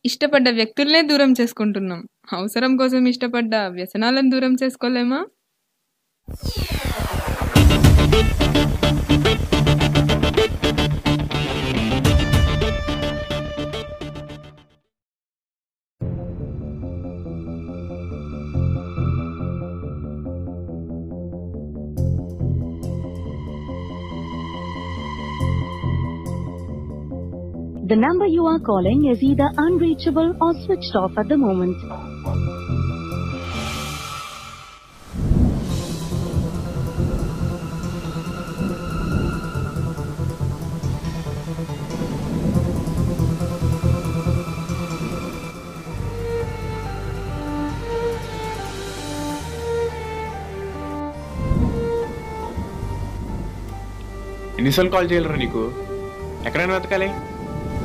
ఇష్టపడ్డ వ్యక్తుల్నే దూరం చేసుకుంటున్నాం. అవసరం కోసం ఇష్టపడ్డ వ్యసనాలను దూరం చేసుకోలేమా? The number you are calling is either unreachable or switched off at the moment. ఎన్నిసార్లు కాల్ చేయాలరా నీకు? ఎక్కడైనా వెతకాలి?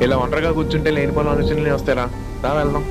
ఇలా ఒంటరిగా కూర్చుంటే లేని పనులు ఆలోచనలు వస్తారా? రా వెళ్దాం.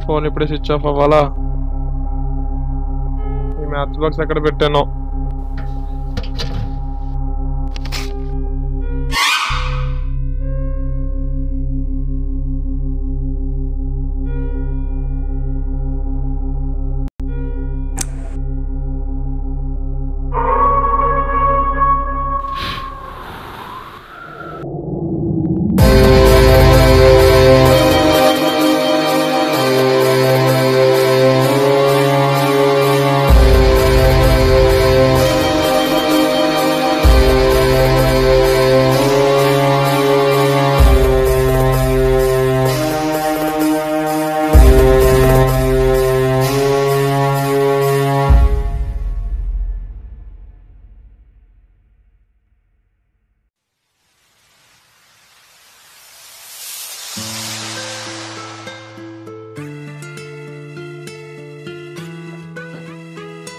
ఫోన్ ఇప్పుడే స్విచ్ ఆఫ్ అవ్వాలా? ఈ మ్యాథ్స్ బాక్స్ ఎక్కడ పెట్టాను?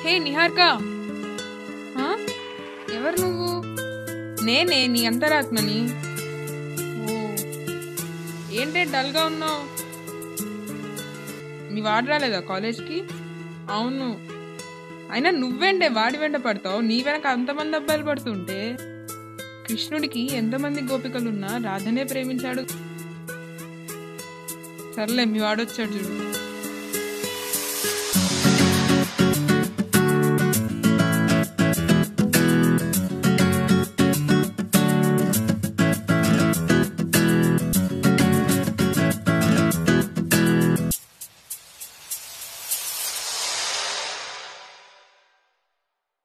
హే నిహారిక, ఎవరు నువ్వు? నేనే నీ అంతరాత్మని. ఓ, ఏంటే డల్గా ఉన్నావు? మీ వాడు రాలేదా కాలేజ్కి? అవును. అయినా నువ్వేంటే వాడి వెంట పడతావు? నీ వెనక అంతమంది అబ్బాయిలు పడుతుంటే. కృష్ణుడికి ఎంతమంది గోపికలున్నా రాధనే ప్రేమించాడు. సర్లే, మీ వాడొచ్చాడు చూడు.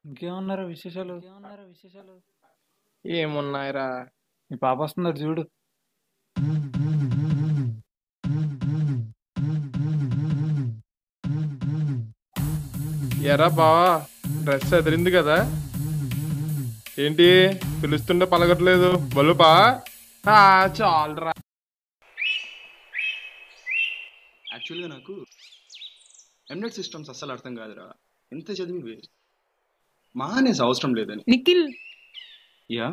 ఇంకేమన్నారు విశేషాలు? ఏమున్నాయిరా? మీ పాప వస్తున్నారు చూడు. ఎరా బావా, డ్రెస్ ఎదిరింది కదా? ఏంటి పిలుస్తుంటే పలకట్లేదు? బలుపా చాలరా. యాక్చువల్గా నాకు ఎండెడ్ సిస్టమ్స్ అస్సలు అర్థం కాదురా. ఎంత చదివి వేస్ట్. మానేసి అవసరం లేదని. నిఖిల్, యా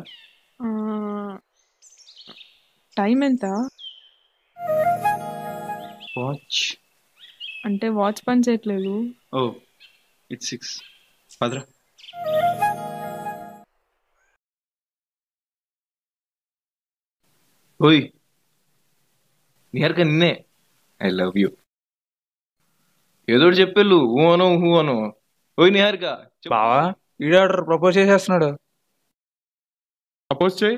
టైం ఎంత? వాచ్ అంటే వాచ్ పని చేయట్లేదు. ఓ, ఇట్స్ 6. పదరా. ఓయ్ నిహారిక నిన్నే. I love you. ఏదో చెప్పెళ్ళు. హూ అను. ఓయ్ నిహారిక చెప్పు. బావా ఈడాడు ప్రపోజ్ చేసేస్తున్నాడు. ప్రపోజ్ చేయి.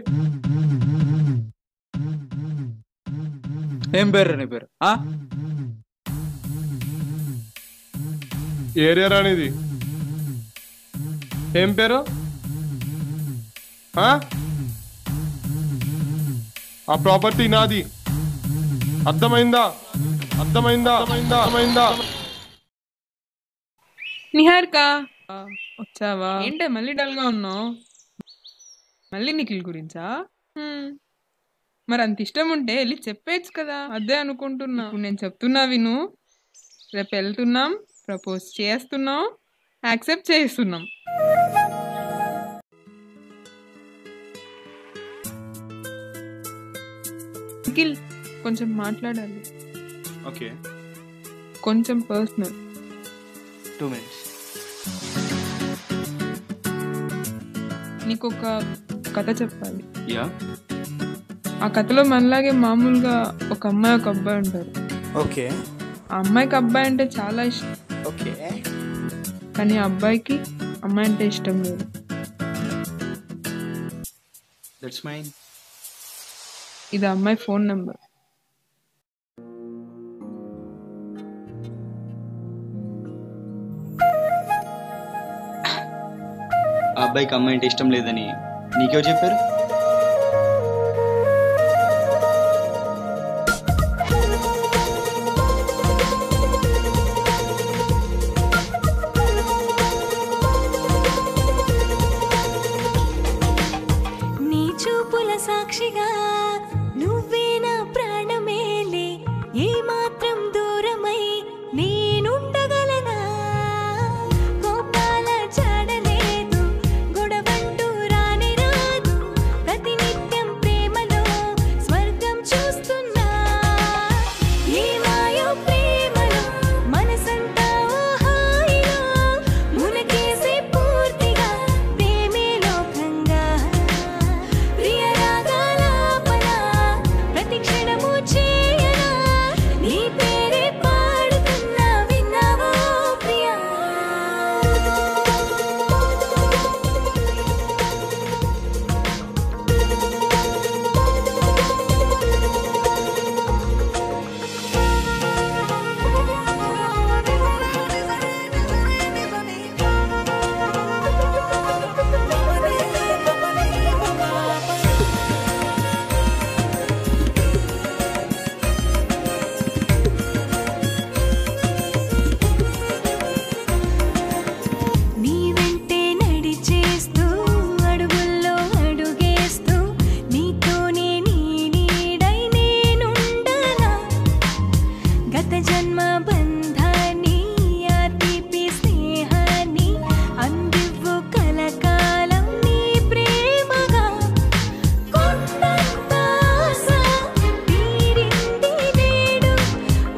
ఏం పేరు నీ పేరు? ఏరియా అనేది ఏం పేరు? ఆ ప్రాపర్టీ నాది. అర్థమైందా? నిహారిక వచ్చావా? ఏంటే మళ్ళీ డల్ గా ఉన్నావు? మళ్ళీ నిఖిల్ గురించా? మరి అంత ఇష్టం ఉంటే వెళ్ళి చెప్పేచ్చు కదా. అదే అనుకుంటున్నా. ఇప్పుడు నేను చెప్తున్నా విను. రేపు వెళ్తున్నాం, ప్రపోజ్ చేస్తున్నాం, యాక్సెప్ట్ చేస్తున్నాం. నిఖిల్ కొంచెం మాట్లాడాలి. ఓకే, కొంచెం పర్సనల్. 2 minutes. నీకు ఒక కథ చెప్పాలి. యా, ఆ కథలో మనలాగే మామూలుగా ఒక అమ్మాయి ఒక అబ్బాయి ఉంటారు. ఓకే. ఆ అమ్మాయికి అబ్బాయి అంటే చాలా ఇష్టం. ఓకే. కానీ ఆ అబ్బాయికి అమ్మాయి అంటే ఇష్టం లేదు. That's mine. ఇది ఆ అమ్మాయి ఫోన్ నెంబర్. ఆ అబ్బాయికి అమ్మాయి అంటే ఇష్టం లేదని నీకెవరు చెప్పారు? నీ చూపుల సాక్షిగా నువ్వే నా ప్రాణమేలే, ఏ మాత్రం దూరమై నేనుండగలనా? కోపాల చాడలేదు, గొడవంటూ రాని రాదు, ప్రతినిత్యం ప్రేమలో స్వర్గం చూస్తున్నా. ఏ మాయో ప్రేమలో మనసంతా ఓ హాయిలో మునకేసే పూర్తిగా ప్రేమే లోకంగా. ప్రియ రాగాలాపన ప్రతి క్షణము చేయనా, నీ పేరే పాడుతున్నా విన్నావో ప్రియా? నీ వెంటే నడిచేస్తూ అడుగుల్లో అడుగేస్తూ నీతోనే నీ నీడై నేనుండనా? గత జన్మ బంధాన్ని ఆ తీపి స్నేహాన్ని అందివ్వు కలకాలం నీ ప్రేమగా. కొండంత ఆశ తీరింది నేడు,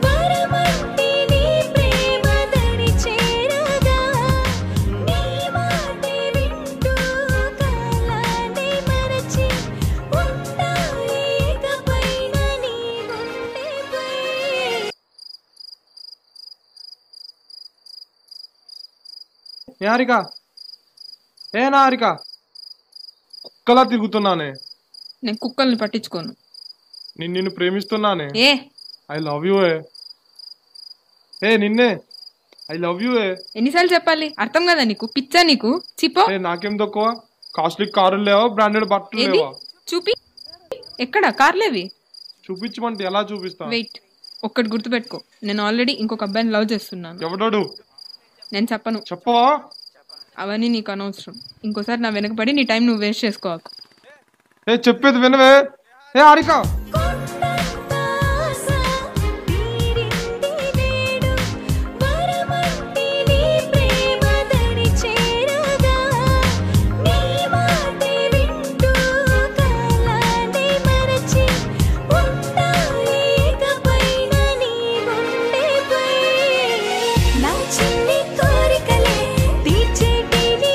వరమంటి నీ ప్రేమ దరి చేరగా. నీ మాటే వింటూ కాలాన్ని మరచి ఉంటాయి ఇకపైన నీ గుండెపై. నిహారిక, నిహారిక, కుక్కలా తిరుగుతున్నానే. నేను కుక్కల్ని పట్టించుకోను. నిన్ను ప్రేమిస్తున్నానే. A I love you. నిన్నే ఐ లవ్ యూ. ఎన్నిసార్లు చెప్పాలి? అర్థం కదా నీకు? పిచ్చా నీకు? చిపో. నాకేం తక్కువ? కాస్ట్లీ కారులు లేవా? బ్రాండెడ్ బట్టలు ఏది లేవా? చూపి. ఎక్కడ కార్లేవి? చూపించమంటే ఎలా చూపిస్తా? వెయిట్, ఒక్కటి గుర్తుపెట్టుకో. నేను ఆల్రెడీ ఇంకొక అబ్బాయిని లవ్ చేస్తున్నాను. ఎవడాడు? నేను చెప్పను. చెప్పవా? అవన్నీ నీకు అనవసరం. ఇంకోసారి నా వెనకపడి నీ టైం నువ్వు వేస్ట్ చేసుకోకు. చెప్పేది వినవే. హారిక, కొండంత ఆశ తీరింది నేడు, వరమంటి నీ ప్రేమ దరి చేరగా. నీ మాటే వింటూ కాలాన్ని మరచి ఉంటాయి ఇకపైన నీ గుండెపై. నా చిన్ని కోరికలే తీర్చేటి నీ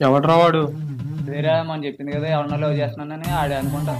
ఎవడ్రా వాడు? వేరే మనం చెప్పింది కదా ఎవరన్నా లవ్ చేస్తున్నానని ఆడే అనుకుంటా.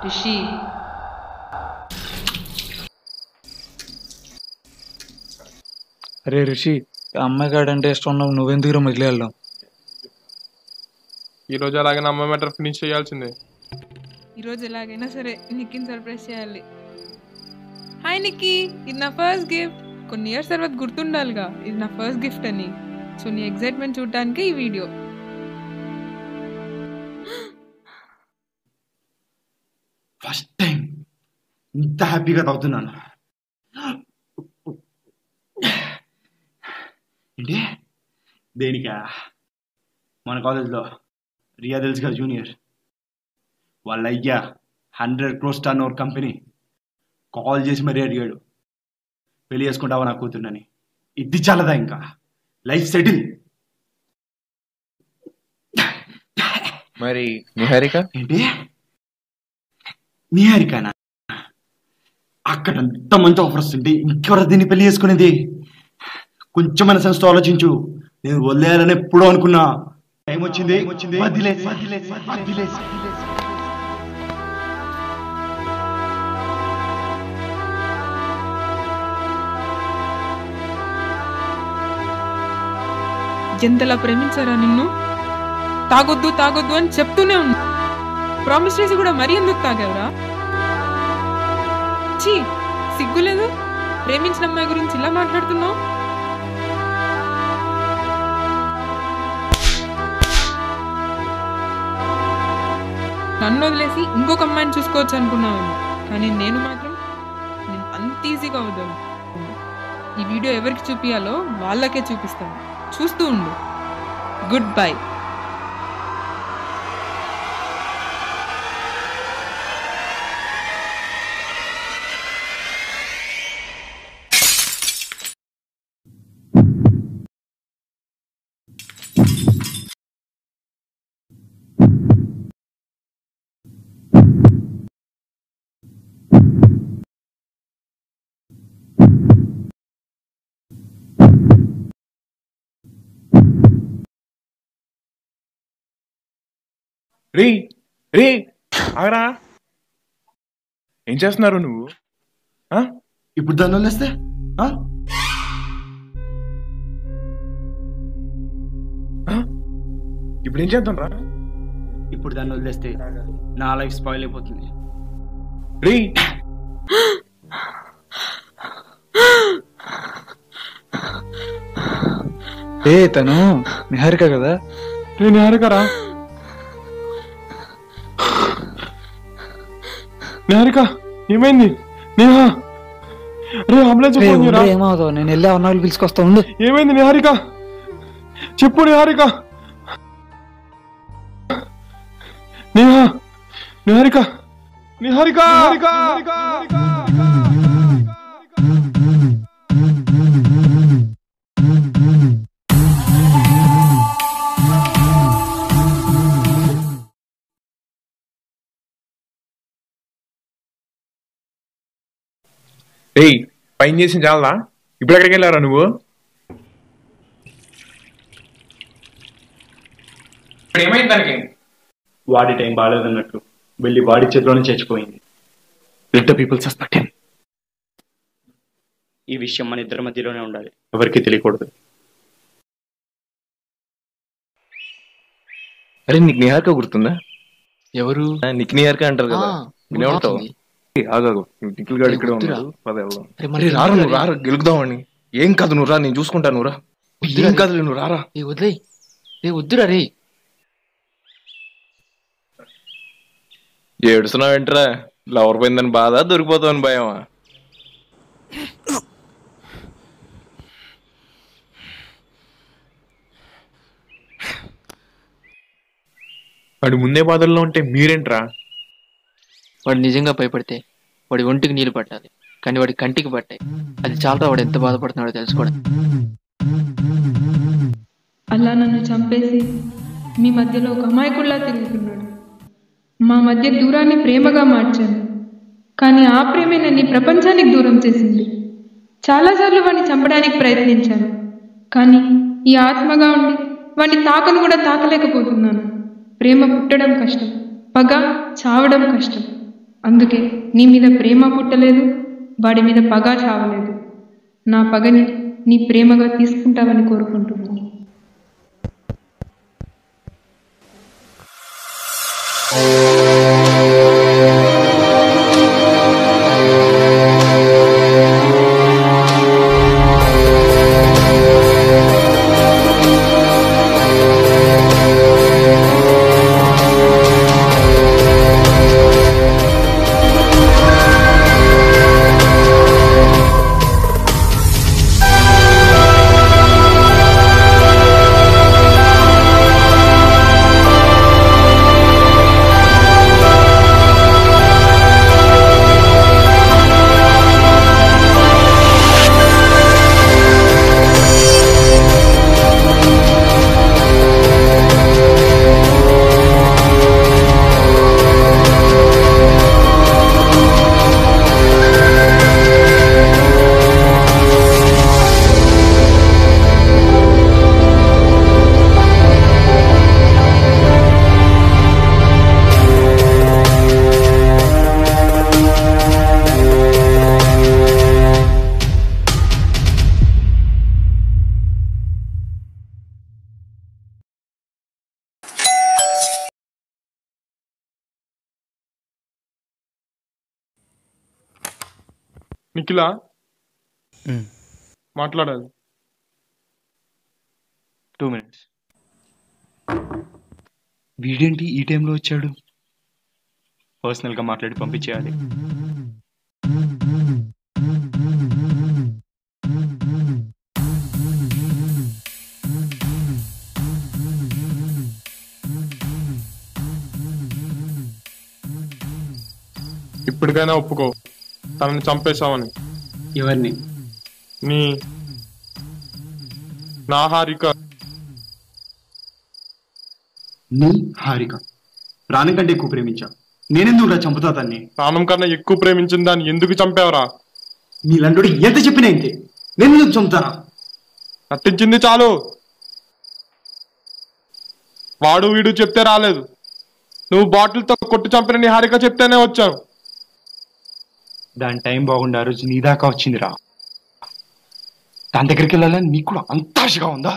రిషి, అరే రిషి, అమ్మాయి కాడంటే ఇష్టం ఉన్నావు, నువ్వెందుకు మిగిలి వెళ్ళాం? ఈ రోజు అలాగే నా అమ్మాయి మ్యాటర్ ఫినిష్ చేయాల్సిందే. ఈరోజు ఎలాగైనా సరే నిక్కిని సర్ప్రైజ్ చేయాలి. హాయ్ నిక్కీ, ఇది నా ఫస్ట్ గిఫ్ట్. కొన్ని ఇయర్స్ తర్వాత గుర్తుండాలిగా ఇది నా ఫస్ట్ గిఫ్ట్ అని. సో నీ ఎగ్జైట్మెంట్ చూడటానికి ఈ వీడియో. ఫస్ట్ టైం ఇంత హ్యాపీగా తాగుతున్నాను. ఏంటి దేనికా? మన కాలేజ్లో రియా తెలుసుగా జూనియర్, వాళ్ళ అయ్యా 100 crores టర్న్ కంపెనీ కాల్ చేసి మరీ అడిగాడు, పెళ్లి చేసుకుంటావా నా కూతుర్నని. ఇది చాలదా ఇంకా? Life settle. మరి నిహారిక? ఏంటి నిహారికనా? అక్కడ అంత మంచి ఆఫర్ వస్తుంటే ఇంకెవరు దీన్ని పెళ్లి చేసుకునేది? కొంచెం సెన్స్తో ఆలోచించు. నేను వదిలేయాలని ఎప్పుడో అనుకున్నా. టైం వచ్చింది. వదిలేసి. ఎంతలా ప్రేమించారా నిన్ను? తాగొద్దు తాగొద్దు అని చెప్తూనే ఉన్నా. ప్రామిస్ చేసి కూడా మరీ ఎందుకు తాగావురా? చీ, సిగ్గులేదు? ప్రేమించిన అమ్మాయి గురించి ఇలా మాట్లాడుతున్నావు? నన్ను వదిలేసి ఇంకొక అమ్మాయిని చూసుకోవచ్చు అనుకున్నాను, కానీ నేను మాత్రం అంత ఈజీగా వద్దాను. ఈ వీడియో ఎవరికి చూపియాలో వాళ్ళకే చూపిస్తాను. చూస్తూ ఉండు. Good bye. రే రే ఆగరా, ఏం చేస్తున్నారు నువ్వు? ఇప్పుడు దాన్ని వదిలేస్తే ఇప్పుడు ఏం చేద్దాం రా? ఇప్పుడు దాన్ని వదిలేస్తే నా లైఫ్ స్పాయిల్ అయిపోతుంది. రే తను నిహారిక కదా? నేను నిహారికరా? నిహారిక ఏమైంది? నేహా, రే అంబులెన్స్ ఫోన్ చేయరా. ఏమవుతావు? నేను వెళ్ళి అన్నాళ్ళు పిలుచుకొస్తా ఉండు. ఏమైంది నిహారిక? చెప్పు నిహారిక. నేహా, నిహారిక, నిహారిక. రే పైన చేసిన చాలా, ఇప్పుడు ఎక్కడికి వెళ్ళారా నువ్వు? ఏమైంది దానికి? వాడి టైం బాగాలేదన్నట్టు వెళ్ళి వాడి చేతిలోనే చచ్చిపోయింది. Let the people suspect him. ఈ విషయం మన ఇద్దరి మధ్యలోనే ఉండాలి, ఎవరికి తెలియకూడదు. అరే నీకు నిహారిక గుర్తుందా? ఎవరు? నీకు నిహారిక అంటారు కదా, వినేమంటావు? ఆగాగు, నిఖిల్ గారు ఇక్కడ వద్దురా. ఉన్నాడు, పద వెళ్దాం. అరే మరి అరే రారా, నువ్వు రారా, గెలుకుదామని. ఏం కాదు, నువ్వు రా, నేను చూసుకుంటాను, నువ్వు రా. వద్దురా. ఏం కాదు, నువ్వు రారా. ఏ వదిలేయ్, ఏ వద్దురా రే. ఏడుస్తున్నావు ఏంట్రా? లవర్ పోయిందని బాధ, దొరికిపోతావని భయమా? వాడు ముందే బాధల్లో ఉంటే మీరేంట్రా? వాడు నిజంగా భయపడితే వాడి ఒంటికి నీళ్లు పట్టాలి, కానీ వాడి కంటికి పట్టాయి. అది చాలా వాడు ఎంత బాధపడుతున్నాడో తెలుసుకోవడం. అలా నన్ను చంపేసి మీ మధ్యలో ఒక అమాయకుల్లా తిరుగుతున్నాడు. మా మధ్య దూరాన్ని ప్రేమగా మార్చాను, కానీ ఆ ప్రేమే నన్ను ప్రపంచానికి దూరం చేసింది. చాలాసార్లు వాడిని చంపడానికి ప్రయత్నించాను, కానీ ఈ ఆత్మగా ఉండి వాడిని తాకను కూడా తాకలేకపోతున్నాను. ప్రేమ పుట్టడం కష్టం, పగ చావడం కష్టం. అందుకే నీ మీద ప్రేమ పుట్టలేదు, వాడి మీద పగ చావలేదు. నా పగని నీ ప్రేమగా తీసుకుంటావని కోరుకుంటున్నాను. నిఖిలా మాట్లాడాలి. 2 minutes. వీడేంటి ఈ టైంలో వచ్చాడు? పర్సనల్గా మాట్లాడి పంపించేయాలి. ఇప్పటికైనా ఒప్పుకో, తనని చంపేశావని. ఎవరిని? నా హారిక. నీ హారిక ప్రాణం కంటే ఎక్కువ ప్రేమించా. నేనెందుకురా చంపుతా తన్ని? ప్రాణం కన్నా ఎక్కువ ప్రేమించిన దాన్ని ఎందుకు చంపావరా? నీలాంటి ఎంత చెప్పినా ఇంతే. నేను ఎందుకు చంపుతారా? నటించింది చాలు. వాడు వీడు చెప్తే రాలేదు, నువ్వు బాటిల్తో కొట్టి చంపిన నీ హారిక చెప్తేనే వచ్చాను. దాని టైం బాగుండే ఆ రోజు నీ దాకా వచ్చిందిరా. దాని దగ్గరికి వెళ్ళాలని నీకు కూడా అంత ఆశగా ఉందా?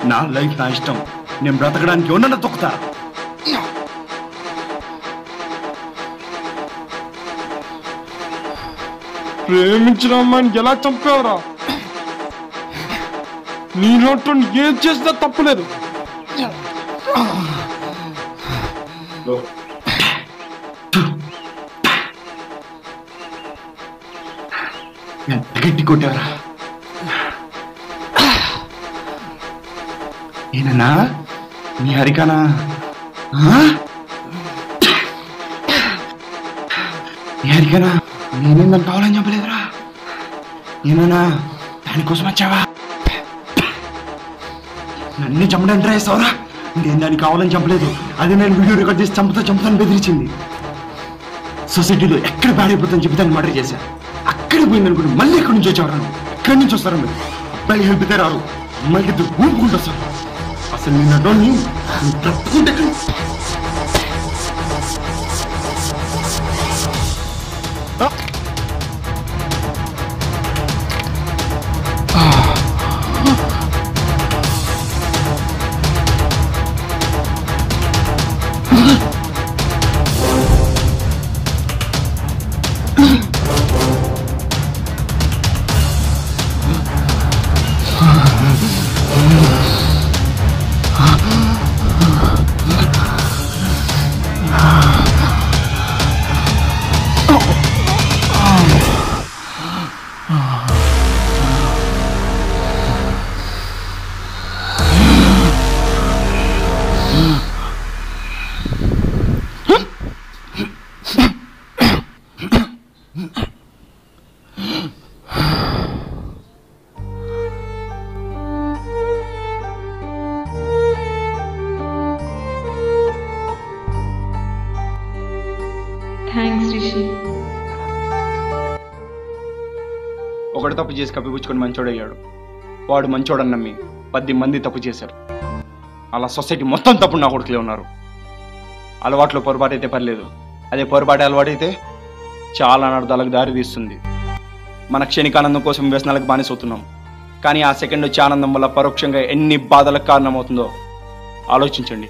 నా లైఫ్ నా ఇష్టం, నేను బ్రతకడానికి ఎవరన్నా తొక్కుతా. ప్రేమించిన అమ్మాయిని ఎలా చంపావురా? నీ నోట్లో ఏం చేసినా తప్పులేదు. గట్టి కొట్టారా? ఏనన్నా నీ హరికనా? నీ హరికనా? నేనేందని కావాలని చెప్పలేదురా. ఏమన్నా దానికోసం వచ్చావా? నన్ను చంపడానికి ట్రై చేస్తావురా? నేను దానికి కావాలని చంపలేదు. అది నేను వీడియో రికార్డ్ చేసి చంపుతాను బెదిరించింది. సొసైటీలో ఎక్కడ బ్యాడ్ అయిపోతుందని చెప్పి దాన్ని మర్డర్ చేశా. అక్కడ పోయిందనుకుంటే మళ్ళీ ఎక్కడి నుంచి వచ్చేవారు? ఎక్కడి నుంచి వస్తారా మీరు? అబ్బాయిలు హెల్పితే రారు, అమ్మాయికి ఇద్దరు ఊపుకుంటూ వస్తారు. అసలు నిన్న డోని తప్పుకుంటే థ్యాంక్స్ రిషి. ఒకటి తప్పు చేసి కప్పిపుచ్చుకొని మంచోడయ్యాడు. వాడు మంచోడని నమ్మి 10 మంది తప్పు చేశారు. అలా సొసైటీ మొత్తం తప్పుడు నా కొడుకులే ఉన్నారు. అలవాట్లో పొరపాటు అయితే పర్లేదు, అదే పొరపాటు అలవాటైతే చాలా అనర్థాలకు దారి తీస్తుంది. మన క్షణికానందం కోసం వ్యసనాలకు బానిసవుతున్నాం. కానీ ఆ సెకండ్ వచ్చే ఆనందం వల్ల పరోక్షంగా ఎన్ని బాధలకు కారణమవుతుందో ఆలోచించండి.